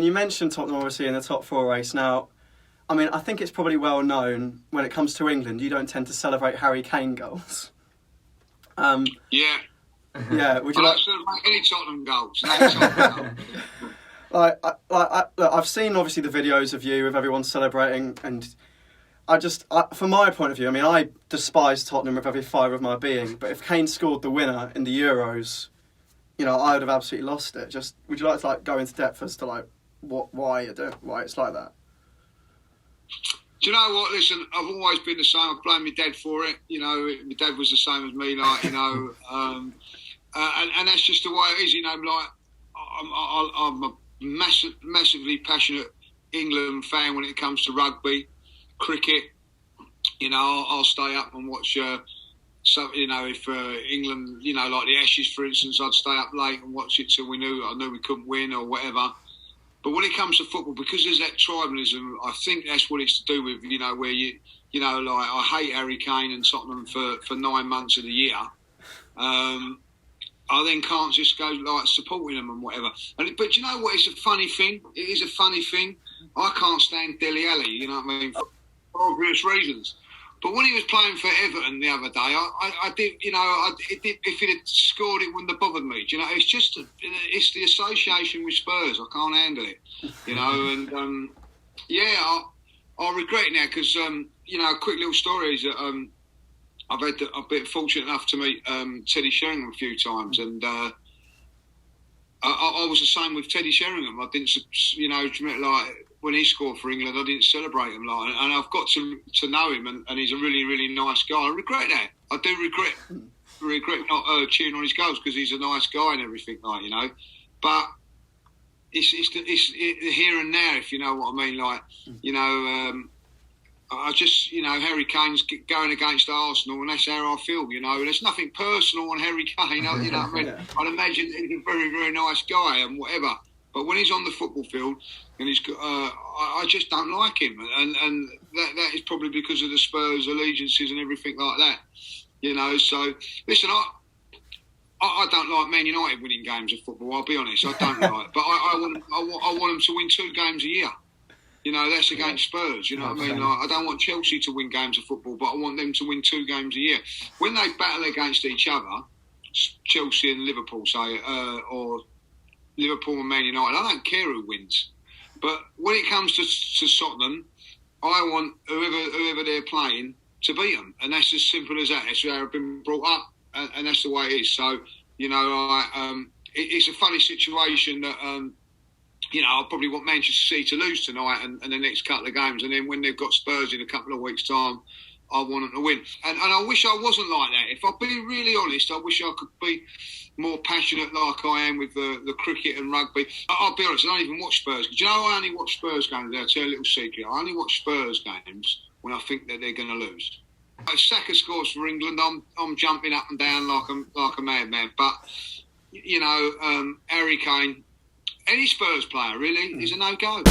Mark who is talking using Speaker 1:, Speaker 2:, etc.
Speaker 1: you mentioned Tottenham obviously in the top four race. Now, I mean, I think it's probably well known when it comes to England, you don't tend to celebrate Harry Kane goals.
Speaker 2: Yeah.
Speaker 1: Yeah. Would you like?
Speaker 2: Celebrate any Tottenham goals. Any Tottenham goals.
Speaker 1: Look, I've seen obviously the videos of you with everyone celebrating, and from my point of view, I mean, I despise Tottenham with every fibre of my being. But if Kane scored the winner in the Euros, you know, I would have absolutely lost it. Just, would you like to go into depth as to why it's like that?
Speaker 2: Do you know what? Listen, I've always been the same. I blame my dad for it. You know, my dad was the same as me. And that's just the way it is. You know, I'm a massively passionate England fan when it comes to rugby, cricket. You know, I'll stay up and watch. So, you know, if England, you know, like the Ashes, for instance, I'd stay up late and watch it till I knew we couldn't win or whatever. But when it comes to football, because there's that tribalism, I think that's what it's to do with, you know, where you know, like I hate Harry Kane and Tottenham for 9 months of the year. I then can't just go like supporting them and whatever. But you know what? It's a funny thing. It is a funny thing. I can't stand Dele Alli, you know what I mean, for obvious reasons. But when he was playing for Everton the other day, I did, you know, if he'd have scored, it wouldn't have bothered me. Do you know, it's the association with Spurs. I can't handle it, you know. And I regret it now because, you know, a quick little story is that I've been fortunate enough to meet Teddy Sheringham a few times, and I was the same with Teddy Sheringham. I didn't, you know, like, when he scored for England, I didn't celebrate him, like, and I've got to know him, and he's a really, really nice guy. I regret that. I do regret not cheering on his goals because he's a nice guy and everything, like, you know. But it's the here and now, if you know what I mean. Like, you know, I just, you know, Harry Kane's going against Arsenal, and that's how I feel, you know. There's nothing personal on Harry Kane, you know what I mean? I'd imagine he's a very, very nice guy and whatever. But when he's on the football field, and he's, I just don't like him, and that is probably because of the Spurs allegiances and everything like that, you know. So listen, I don't like Man United winning games of football. I'll be honest, I don't like. But I want them to win 2 games a year. You know, that's against Spurs. You know what I mean? Like, I don't want Chelsea to win games of football, but I want them to win 2 games a year. When they battle against each other, Chelsea and Liverpool, say, or Liverpool and Man United, I don't care who wins. But when it comes to Tottenham, I want whoever they're playing to beat them. And that's as simple as that. That's how I've been brought up, and that's the way it is. So, you know, it's a funny situation that, you know, I probably want Manchester City to lose tonight and the next couple of games. And then when they've got Spurs in a couple of weeks' time, I want them to win. And I wish I wasn't like that. If I've been really honest, I wish I could be more passionate like I am with the cricket and rugby. I'll be honest, I don't even watch Spurs. Do you know, I only watch Spurs games. I'll tell you a little secret. I only watch Spurs games when I think that they're going to lose. If Saka scores for England, I'm jumping up and down like a madman. But, you know, Harry Kane, any Spurs player really is a no-go.